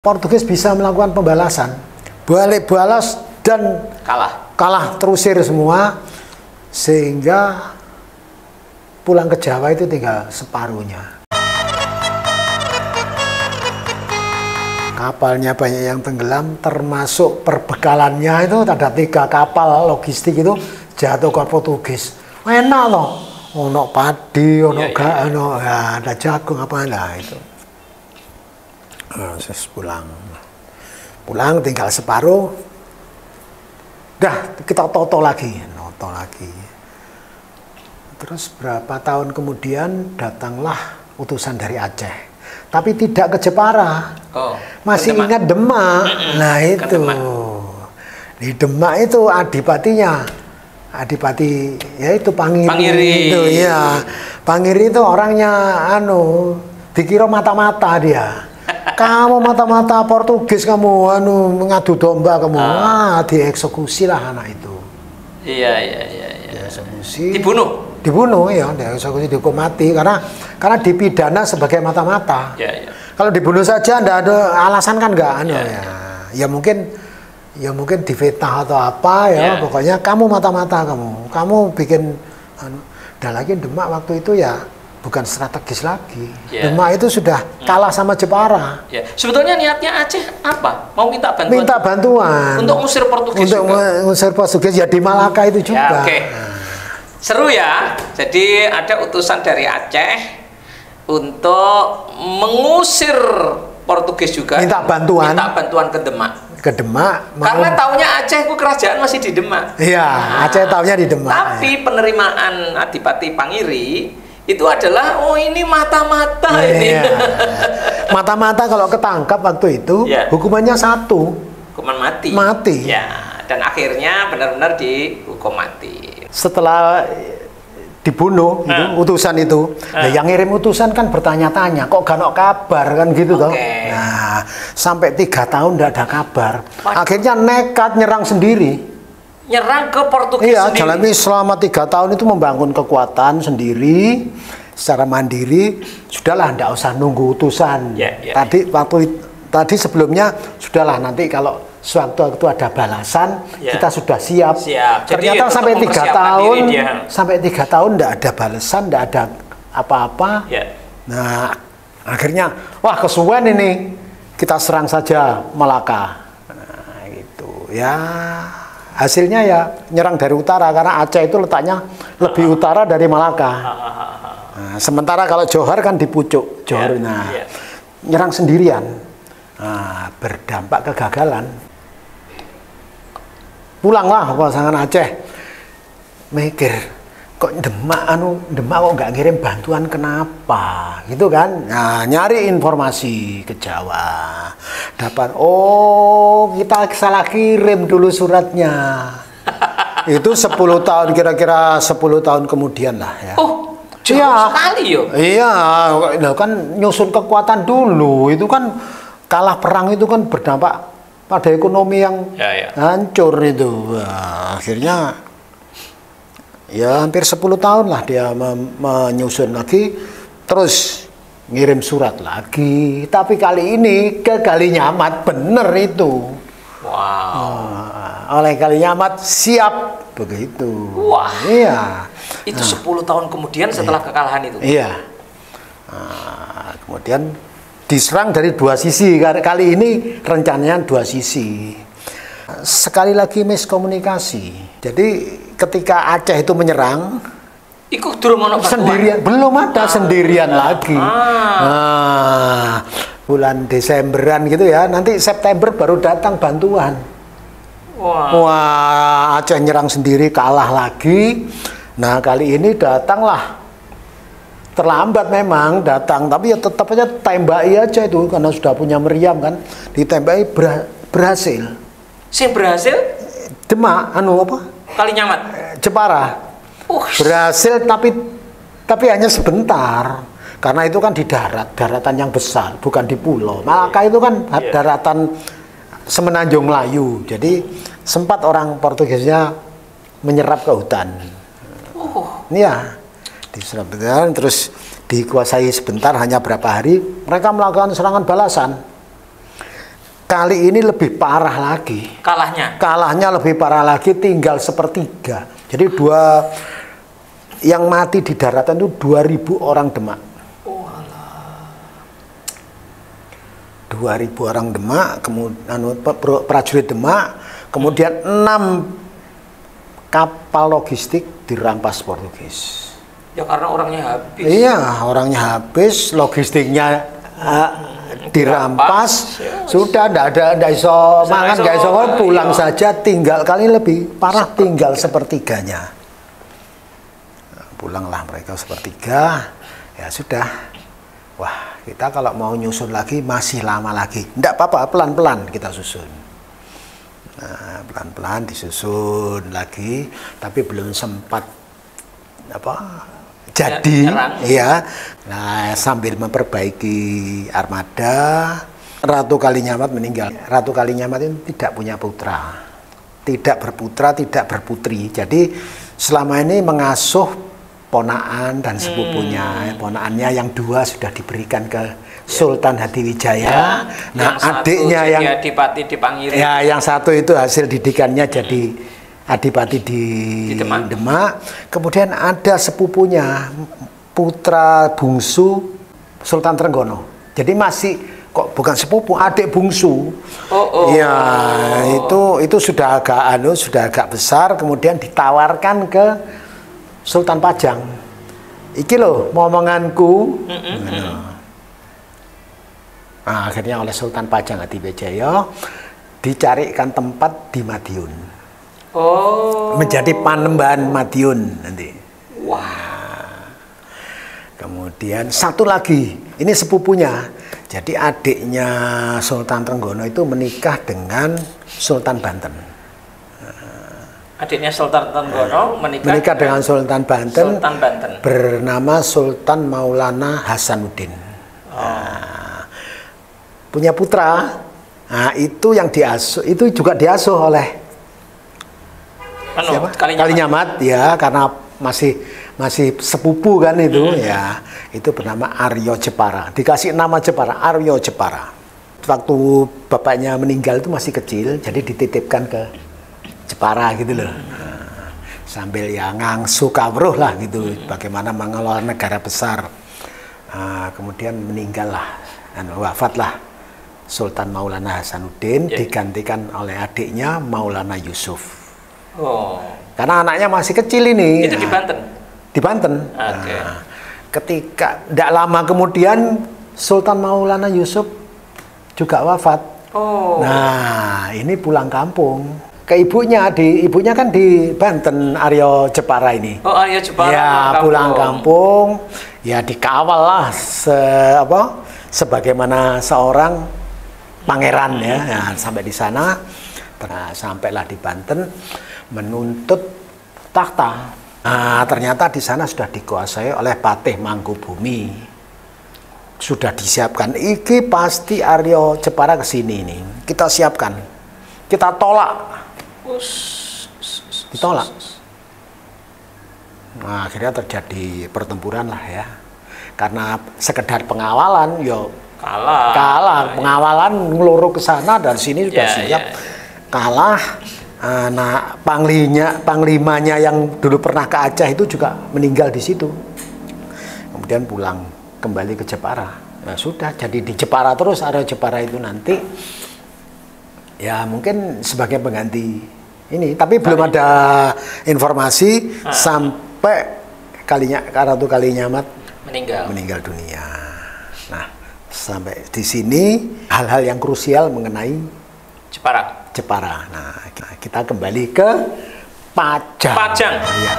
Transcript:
Portugis bisa melakukan pembalasan, balik balas dan kalah terusir semua, sehingga pulang ke Jawa itu tinggal separuhnya. Kapalnya banyak yang tenggelam, termasuk perbekalannya itu ada 3 kapal logistik itu jatuh ke Portugis. Enak loh, ono padi, ono ada jagung apa lah itu. Pulang tinggal separuh, dah kita noto lagi. Terus berapa tahun kemudian datanglah utusan dari Aceh, tapi tidak ke Jepara, masih ingat Demak. Nah itu di Demak itu adipatinya, adipati yaitu Pangiri. Itu ya, Pangiri itu orangnya dikira mata-mata dia. Kamu mata-mata Portugis, kamu mengadu domba kamu, dieksekusi lah anak itu. Iya. Dieksekusi. Dibunuh ya, dieksekusi, dihukum mati karena dipidana sebagai mata-mata. Iya. Kalau dibunuh saja ndak ada alasan kan nggak ya mungkin difitnah atau apa ya, pokoknya kamu mata-mata kamu bikin dan lagi Demak waktu itu ya bukan strategis lagi. Demak itu sudah kalah sama Jepara. Sebetulnya niatnya Aceh apa? Mau minta bantuan? Minta bantuan. Untuk ngusir Portugis untuk juga? Ngusir Portugis ya di Malaka itu juga. Seru ya. Jadi ada utusan dari Aceh untuk mengusir Portugis juga. Minta bantuan. Minta bantuan ke Demak. Ke Demak. Karena taunya Aceh itu kerajaan masih di Demak. Iya, Aceh taunya di Demak. Tapi penerimaan Adipati Pangiri itu adalah ini mata-mata ini. Mata-mata kalau ketangkap waktu itu hukumannya 1. Hukuman mati. Ya, dan akhirnya benar-benar dihukum mati. Setelah dibunuh utusan itu, yang ngirim utusan kan bertanya-tanya, kok gak ada kabar kan gitu toh. Nah, sampai 3 tahun tidak ada kabar. Akhirnya nekat nyerang sendiri. Nyerang ke Portugis sendiri. Jalani selama 3 tahun itu membangun kekuatan sendiri secara mandiri. Sudahlah, tidak usah nunggu utusan. Tadi sebelumnya sudahlah, nanti kalau suatu waktu ada balasan kita sudah siap. Ternyata sampai 3 tahun, sampai 3 tahun tidak ada balasan, tidak ada apa-apa. Nah, akhirnya wah kesuwen ini, kita serang saja Malaka. Nah, gitu ya. Hasilnya ya nyerang dari utara karena Aceh itu letaknya lebih utara dari Malaka. Nah, sementara kalau Johor kan di pucuk Johor. Nyerang sendirian, berdampak kegagalan. Pulanglah pasangan Aceh, mikir kok Demak kok nggak ngirim bantuan, kenapa gitu kan. Nah, nyari informasi ke Jawa, dapat kita salah kirim dulu suratnya. Itu 10 tahun, kira-kira 10 tahun kemudian lah ya. Jauh sekali yo. Iya, kan nyusun kekuatan dulu, itu kan kalah perang itu kan berdampak pada ekonomi yang hancur itu. Nah, akhirnya ya hampir 10 tahun lah dia menyusun lagi, terus ngirim surat lagi, tapi kali ini ke Kalinyamat, bener itu. Oleh Kalinyamat siap begitu. Itu 10 tahun kemudian setelah kekalahan itu. Kemudian diserang dari 2 sisi. Kali ini rencananya 2 sisi. Sekali lagi miskomunikasi. Jadi ketika Aceh itu menyerang, sendirian, belum ada sendirian lagi. Bulan Desemberan gitu ya, nanti September baru datang bantuan. Aceh nyerang sendiri, kalah lagi. Nah, kali ini datanglah, terlambat memang datang, tapi ya tetap aja tembaki aja itu karena sudah punya meriam kan, ditembaki berhasil. Berhasil? Demak, Kalinyamat, Jepara. Berhasil tapi hanya sebentar. Karena itu kan di daratan yang besar, bukan di pulau. Malaka itu kan daratan semenanjung Melayu. Jadi sempat orang Portugisnya menyerap ke hutan. Diserap terus dikuasai sebentar, hanya berapa hari mereka melakukan serangan balasan. kali ini lebih parah lagi. Kalahnya lebih parah lagi, tinggal sepertiga. Jadi yang mati di daratan itu 2.000 orang Demak. 2.000 orang Demak, kemudian prajurit Demak, kemudian 6 kapal logistik dirampas Portugis. Ya karena orangnya habis. Iya, orangnya habis, logistiknya dirampas, sudah ndak iso mangan, nggak iso pulang saja, tinggal kali lebih parah, tinggal sepertiganya. Pulanglah mereka sepertiga, ya sudah. Wah, kita kalau mau nyusun lagi masih lama lagi. Ndak apa-apa, pelan-pelan kita susun. Nah, pelan-pelan disusun lagi, tapi belum sempat jadi, ya. Nah, sambil memperbaiki armada, Ratu Kalinyamat meninggal. Ratu Kalinyamat itu tidak punya putra, tidak berputra, tidak berputri. Jadi selama ini mengasuh ponaan dan sepupunya. Ponaannya yang 2 sudah diberikan ke Sultan Hadiwijaya. Nah, adiknya yang Adipati di Pangiri. Ya, yang 1 itu hasil didikannya jadi Adipati di Demak. Kemudian ada sepupunya, putra bungsu Sultan Trenggono. Jadi masih kok bukan sepupu, adik bungsu. Ya, itu sudah agak besar, kemudian ditawarkan ke Sultan Pajang. Iki loh momonganku. Nah, akhirnya oleh Sultan Pajang Hadiwijaya dicarikan tempat di Madiun. Menjadi Panembahan Madiun nanti. Wah. Kemudian satu lagi, ini sepupunya. Jadi adiknya Sultan Trenggono itu menikah dengan Sultan Banten. Adiknya Sultan Trenggono menikah dengan Sultan Banten, bernama Sultan Maulana Hasanuddin. Nah, punya putra. Nah, itu yang diasuh, itu juga diasuh oleh Kalinyamat, ya, karena masih sepupu kan itu, ya. Itu bernama Aryo Jepara. Dikasih nama Jepara, Aryo Jepara. Waktu bapaknya meninggal itu masih kecil, jadi dititipkan ke Jepara gitu loh. Nah, sambil ya ngangsu kawruh lah gitu, bagaimana mengelola negara besar. Nah, kemudian meninggallah dan wafatlah Sultan Maulana Hasanuddin, digantikan oleh adiknya Maulana Yusuf. Karena anaknya masih kecil ini. Itu di Banten? Di Banten. Nah, ketika tidak lama kemudian Sultan Maulana Yusuf juga wafat. Nah, ini pulang kampung ke ibunya, ibunya kan di Banten, Aryo Jepara ini. Aryo Jepara. Ya, pulang kampung, ya dikawal lah sebagaimana seorang pangeran ya. Nah, sampai di sana, sampailah di Banten menuntut tahta. Nah, ternyata di sana sudah dikuasai oleh Patih Mangkubumi. Sudah disiapkan, iki pasti Aryo Jepara kesini nih. Kita siapkan, kita tolak. Ditolak. Nah, akhirnya terjadi pertempuran lah ya. Karena sekedar pengawalan, kalah. Pengawalan ngeluruh ke sana, dari sini sudah siap. Kalah. Nah, panglimanya yang dulu pernah ke Aceh itu juga meninggal di situ. Kemudian pulang kembali ke Jepara. Nah, sudah jadi di Jepara terus. Aryo Jepara itu nanti ya mungkin sebagai pengganti ini, tapi belum ada informasi sampai Ratu Kalinyamat meninggal dunia. Nah, sampai di sini hal-hal yang krusial mengenai Jepara. Nah, kita kembali ke Pajang. Ya.